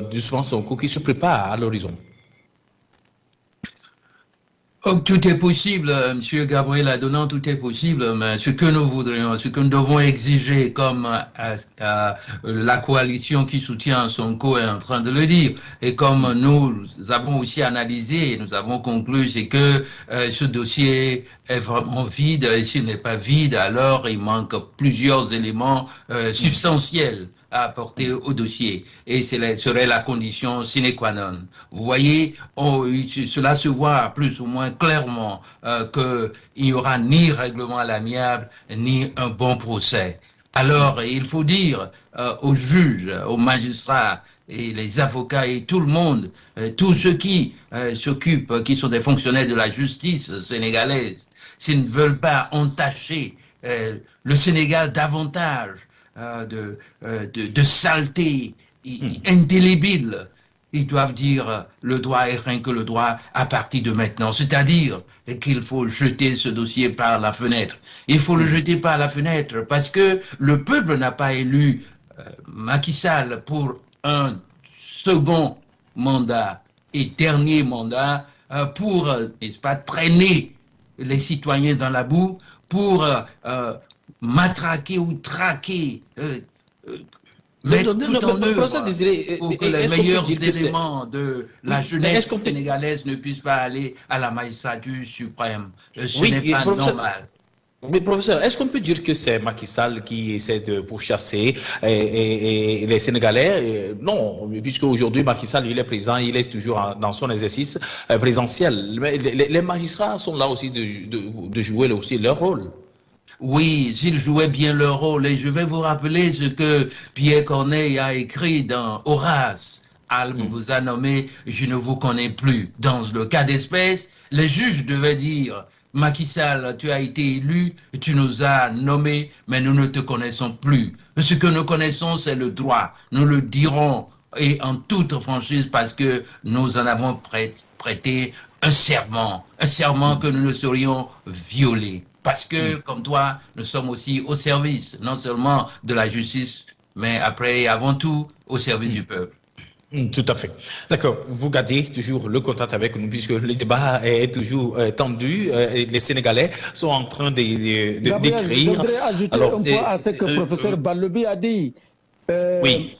d'Ousmane Sonko qui se prépare à l'horizon? Oh, tout est possible, M. Gabriel Adonant, tout est possible, mais ce que nous voudrions, ce que nous devons exiger comme la coalition qui soutient Sonko est en train de le dire, et comme nous avons aussi analysé, nous avons conclu, c'est que ce dossier est vraiment vide, et s'il n'est pas vide, alors il manque plusieurs éléments substantiels à apporter au dossier. Et serait la condition sine qua non. Vous voyez, cela se voit plus ou moins clairement qu'il n'y aura ni règlement à l'amiable, ni un bon procès. Alors, il faut dire aux juges, aux magistrats, et les avocats et tout le monde, tous ceux qui s'occupent, qui sont des fonctionnaires de la justice sénégalaise, s'ils ne veulent pas entacher le Sénégal davantage de saleté indélébile, ils doivent dire le droit et rien que le droit à partir de maintenant. C'est-à-dire qu'il faut jeter ce dossier par la fenêtre. Il faut le jeter par la fenêtre parce que le peuple n'a pas élu Macky Sall pour un second mandat et dernier mandat pour, n'est-ce pas, traîner les citoyens dans la boue, pour matraquer ou traquer, mettre tout en œuvre pour que les meilleurs éléments de la jeunesse sénégalaise ne puissent pas aller à la magistrature suprême. Ce n'est pas normal. Mais professeur, est-ce qu'on peut dire que c'est Macky Sall qui essaie de pourchasser les Sénégalais? Non, puisque aujourd'hui Macky Sall, il est présent, il est toujours dans son exercice présentiel. Mais les magistrats sont là aussi de jouer aussi leur rôle. Oui, s'ils jouaient bien leur rôle. Et je vais vous rappeler ce que Pierre Corneille a écrit dans Horace. Albe vous a nommé « Je ne vous connais plus ». Dans le cas d'espèce, les juges devaient dire « Macky Sall, tu as été élu, tu nous as nommé, mais nous ne te connaissons plus. Ce que nous connaissons, c'est le droit. Nous le dirons et en toute franchise parce que nous en avons prêté un serment que nous ne saurions violer. Parce que, comme toi, nous sommes aussi au service, non seulement de la justice, mais après et avant tout, au service du peuple. Tout à fait. D'accord. Vous gardez toujours le contact avec nous puisque le débat est toujours tendu. Les Sénégalais sont en train d'écrire. Je voudrais ajouter un point à ce que le professeur Balobi a dit. Oui.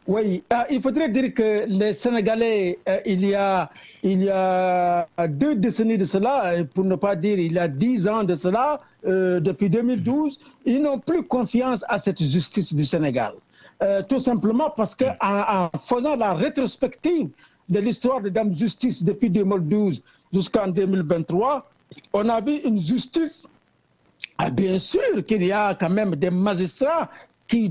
Oui, il faudrait dire que les Sénégalais, il y a 2 décennies de cela, pour ne pas dire il y a 10 ans de cela, depuis 2012, ils n'ont plus confiance à cette justice du Sénégal. Tout simplement parce qu'en faisant la rétrospective de l'histoire de Dame Justice depuis 2012 jusqu'en 2023, on a vu une justice, bien sûr qu'il y a quand même des magistrats qui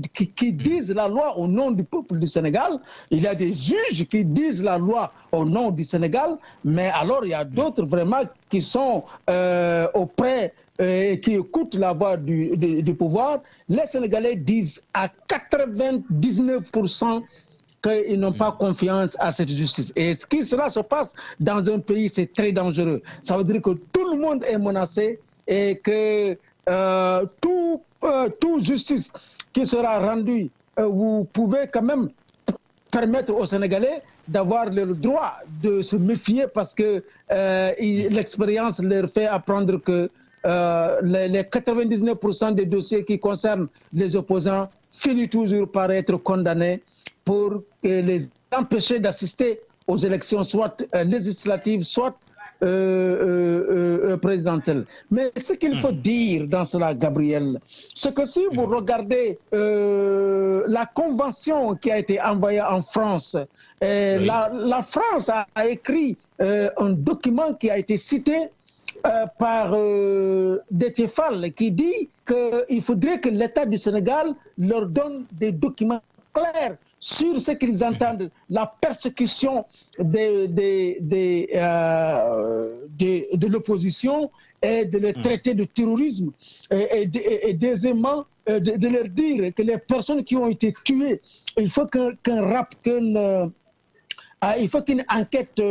disent la loi au nom du peuple du Sénégal. Il y a des juges qui disent la loi au nom du Sénégal, mais alors il y a d'autres vraiment qui sont auprès et qui écoutent la voix du pouvoir. Les Sénégalais disent à 99% qu'ils n'ont pas confiance à cette justice. Et ce qui cela se passe dans un pays, c'est très dangereux. Ça veut dire que tout le monde est menacé et que toute justice qui sera rendue, vous pouvez quand même permettre aux Sénégalais d'avoir le droit de se méfier parce que l'expérience leur fait apprendre que les 99% des dossiers qui concernent les opposants finissent toujours par être condamnés pour les empêcher d'assister aux élections soit législatives, soit présidentielle. Mais ce qu'il faut dire dans cela, Gabriel, c'est que si vous regardez la convention qui a été envoyée en France, la France a écrit un document qui a été cité par Déthié Fall qui dit qu'il faudrait que l'État du Sénégal leur donne des documents clairs sur ce qu'ils entendent, la persécution de l'opposition et de les traiter de terrorisme. Et deuxièmement, de leur dire que les personnes qui ont été tuées, il faut qu'une enquête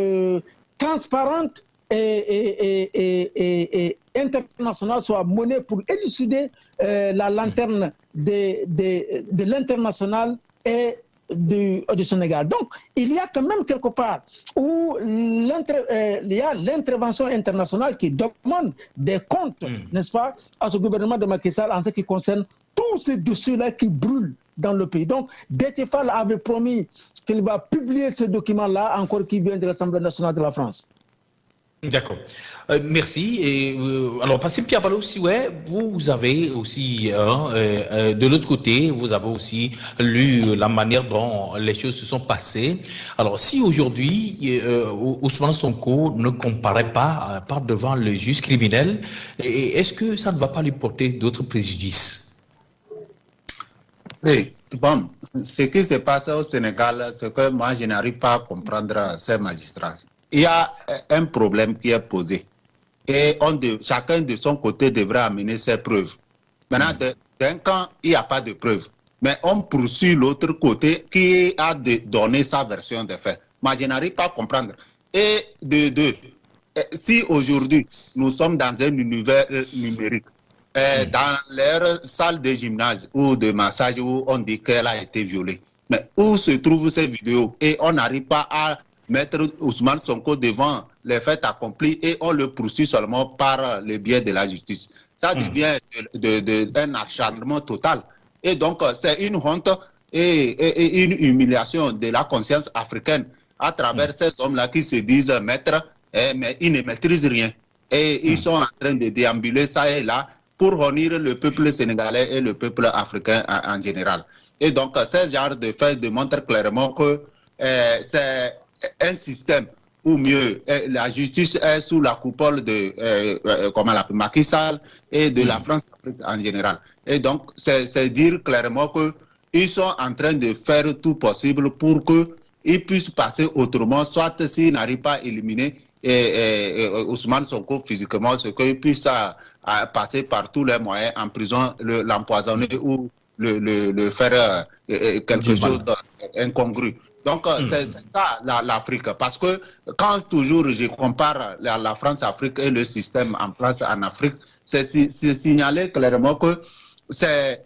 transparente et internationale soit menée pour élucider la lanterne de l'international et du Sénégal. Donc, il y a quand même quelque part où il y a l'intervention internationale qui demande des comptes, n'est-ce pas, à ce gouvernement de Macky Sall en ce qui concerne tous ces dossiers-là qui brûlent dans le pays. Donc, Déthié Fall avait promis qu'il va publier ce document-là, encore qui vient de l'Assemblée nationale de la France. D'accord. Merci. Et, alors, parce que Pierre Balo aussi, ouais, vous avez aussi, de l'autre côté, vous avez aussi lu la manière dont les choses se sont passées. Alors, si aujourd'hui, Ousmane Sonko ne comparaît pas par devant le juge criminel, est-ce que ça ne va pas lui porter d'autres préjudices? Oui, bon, ce qui se passe au Sénégal, c'est que moi, je n'arrive pas à comprendre ces magistrats. Il y a un problème qui est posé et chacun de son côté devrait amener ses preuves. Maintenant, d'un camp, il n'y a pas de preuves, mais on poursuit l'autre côté qui a donné sa version des faits. Moi, je n'arrive pas à comprendre. Et de deux, si aujourd'hui, nous sommes dans un univers numérique, dans leur salle de gymnase ou de massage où on dit qu'elle a été violée, mais où se trouvent ces vidéos et on n'arrive pas à mettre Ousmane Sonko devant les faits accomplis et on le poursuit seulement par le biais de la justice. Ça devient un acharnement total. Et donc, c'est une honte et une humiliation de la conscience africaine à travers ces hommes-là qui se disent maîtres, mais ils ne maîtrisent rien. Et ils sont en train de déambuler ça et là pour honir le peuple sénégalais et le peuple africain en général. Et donc, ces genres de faits démontrent clairement que c'est un système ou mieux, la justice est sous la coupole de Macky Sall et de la France-Afrique en général. Et donc, c'est dire clairement qu'ils sont en train de faire tout possible pour qu'ils puissent passer autrement, soit s'ils n'arrivent pas à éliminer Ousmane Sonko physiquement, c'est qu'ils puissent passer par tous les moyens en prison, l'empoisonner ou le faire quelque chose d'incongru. Donc, c'est ça l'Afrique. Parce que quand toujours je compare la France-Afrique et le système en place en Afrique, c'est signaler clairement que c'est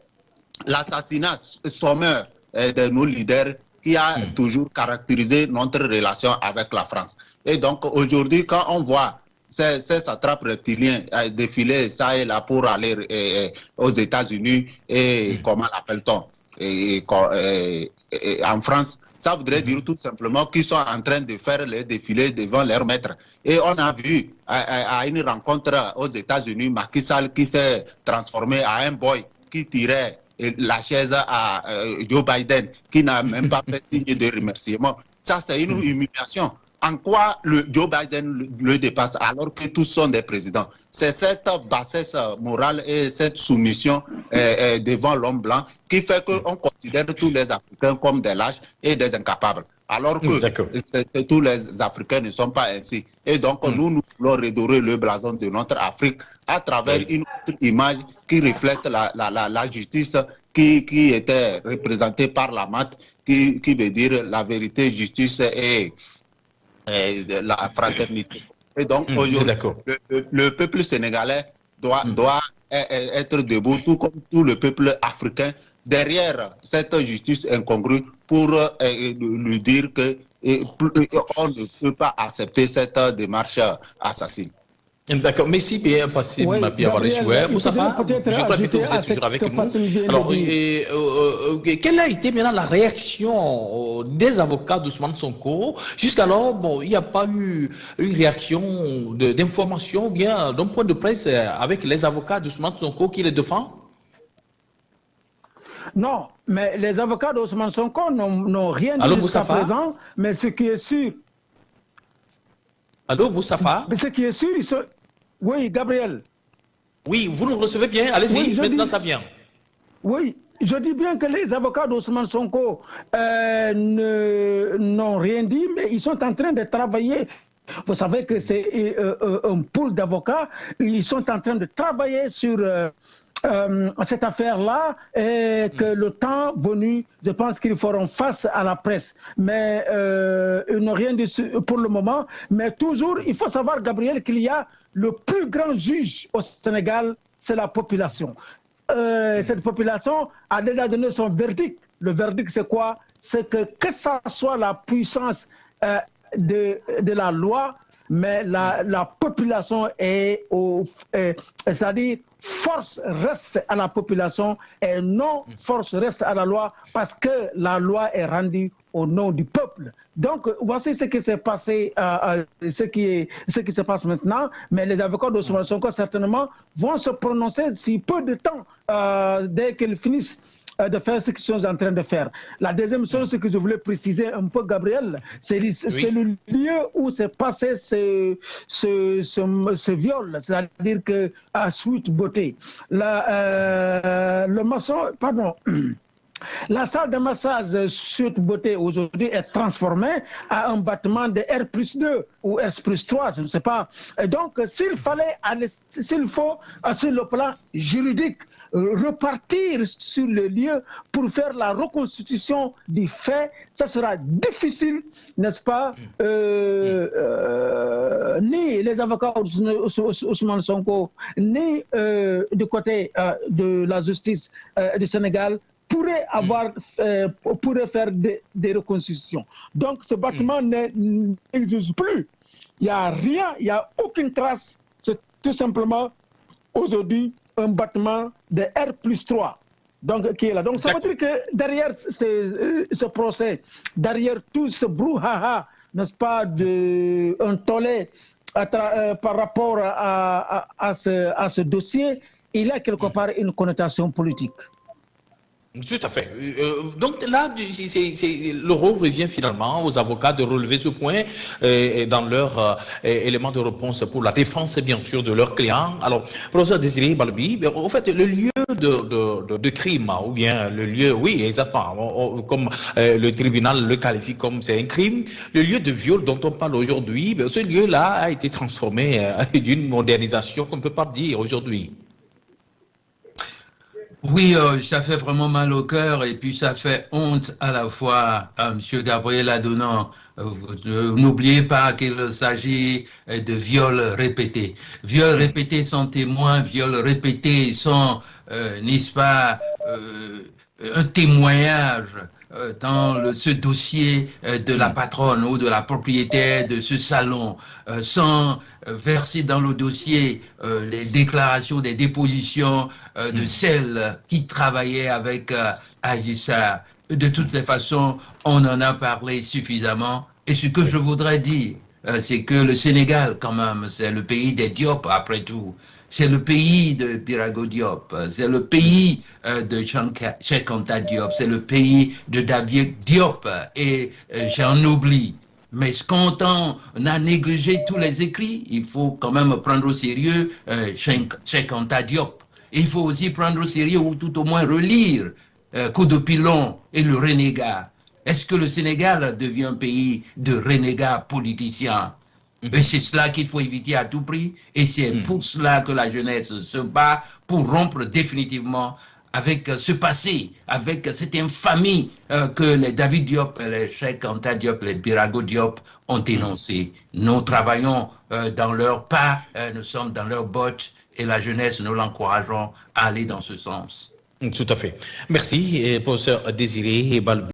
l'assassinat sommaire de nos leaders qui a toujours caractérisé notre relation avec la France. Et donc, aujourd'hui, quand on voit ces satrapes reptiliens défiler ça et là pour aller aux États-Unis et comment l'appelle-t-on en France, ça voudrait dire tout simplement qu'ils sont en train de faire les défilés devant leurs maîtres. Et on a vu à une rencontre aux États-Unis, Macky Sall qui s'est transformé en un boy qui tirait la chaise à Joe Biden, qui n'a même pas fait signe de remerciement. Ça, c'est une humiliation. En quoi Joe Biden le dépasse alors que tous sont des présidents? C'est cette bassesse morale et cette soumission devant l'homme blanc qui fait qu'on considère tous les Africains comme des lâches et des incapables. Alors que tous les Africains ne sont pas ainsi. Et donc nous voulons redorer le blason de notre Afrique à travers une autre image qui reflète la justice qui était représentée par la MAT, qui veut dire la vérité, justice et la fraternité. Et donc aujourd'hui, le peuple sénégalais doit être debout, tout comme tout le peuple africain, derrière cette justice incongrue pour lui dire qu'on ne peut pas accepter cette démarche assassine. D'accord, merci bien passé, Pierre Balechoué. Moussafa, je crois que vous êtes toujours avec nous. Alors, quelle a été maintenant la réaction des avocats d'Ousmane Sonko? Jusqu'alors, bon, il n'y a pas eu une réaction d'information, bien d'un point de presse avec les avocats d'Ousmane Sonko qui les défendent? Non, mais les avocats d'Ousmane Sonko n'ont rien dit jusqu'à présent, mais ce qui est sûr... Allô, Moussafa? Mais ce qui est sûr, oui, Gabriel. Oui, vous nous recevez bien. Allez-y, maintenant ça vient. Oui, je dis bien que les avocats d'Ousmane Sonko n'ont rien dit, mais ils sont en train de travailler. Vous savez que c'est un pool d'avocats. Ils sont en train de travailler sur cette affaire-là et que le temps venu, je pense qu'ils feront face à la presse. Mais ils n'ont rien dit pour le moment. Mais toujours, il faut savoir, Gabriel, qu'il y a le plus grand juge au Sénégal, c'est la population. Cette population a déjà donné son verdict. Le verdict, c'est quoi? c'est que ça soit la puissance de la loi, mais la population c'est-à-dire force reste à la population et non force reste à la loi, parce que la loi est rendue au nom du peuple. Donc voici ce qui s'est passé, ce qui se passe maintenant, mais les avocats d'Ousmane Sonko certainement vont se prononcer si peu de temps, dès qu'ils finissent de faire ce qu'ils sont en train de faire. La deuxième chose que je voulais préciser un peu, Gabriel, c'est le lieu où s'est passé ce viol, c'est-à-dire que à Sweet Beauté, le maçon, pardon. La salle de massage Sweet Beauté aujourd'hui est transformée à un bâtiment de R+2 ou R+3, je ne sais pas. Et donc, s'il faut, sur le plan juridique, repartir sur le lieu pour faire la reconstitution du fait, ça sera difficile, n'est-ce pas? Ni les avocats Ousmane Sonko, ni du côté de la justice du Sénégal pourrait faire des reconstitutions. Donc ce bâtiment n'existe plus. Il n'y a rien, il n'y a aucune trace. C'est tout simplement aujourd'hui un bâtiment de R+3 donc, qui est là. Donc ça veut dire que derrière ce procès, derrière tout ce brouhaha, n'est-ce pas, un tollé par rapport à ce dossier, il y a quelque part une connotation politique. Tout à fait. Donc là, le rôle revient finalement aux avocats de relever ce point dans leur élément de réponse pour la défense, bien sûr, de leurs clients. Alors, professeur Désiré Balbi, en fait, le lieu de crime, ou bien le lieu, oui, exactement, comme le tribunal le qualifie comme c'est un crime, le lieu de viol dont on parle aujourd'hui, ce lieu-là a été transformé d'une modernisation qu'on ne peut pas dire aujourd'hui. Oui, ça fait vraiment mal au cœur et puis ça fait honte à la fois à M. Gabriel Adonant. N'oubliez pas qu'il s'agit de viols répétés. Viols répétés sans témoin, viols répétés sans, n'est-ce pas, un témoignage dans ce dossier de la patronne ou de la propriétaire de ce salon, sans verser dans le dossier les déclarations, des dépositions de celles qui travaillaient avec Adji Sarr. De toutes les façons, on en a parlé suffisamment. Et ce que je voudrais dire, c'est que le Sénégal, quand même, c'est le pays des Diop, après tout. C'est le pays de Birago Diop, c'est le pays de Cheikh Anta Diop, c'est le pays de David Diop, et j'en oublie. Mais quand on a négligé tous les écrits, il faut quand même prendre au sérieux Cheikh Anta Diop. Il faut aussi prendre au sérieux, ou tout au moins relire Coup de pilon et le renégat. Est-ce que le Sénégal devient un pays de renégats politiciens? Et c'est cela qu'il faut éviter à tout prix. Et c'est pour cela que la jeunesse se bat pour rompre définitivement avec ce passé, avec cette infamie que les David Diop, les Cheikh Anta Diop, les Birago Diop ont énoncé. Nous travaillons dans leurs pas, nous sommes dans leurs bottes et la jeunesse, nous l'encourageons à aller dans ce sens. Tout à fait. Merci, professeur Désiré Balbi.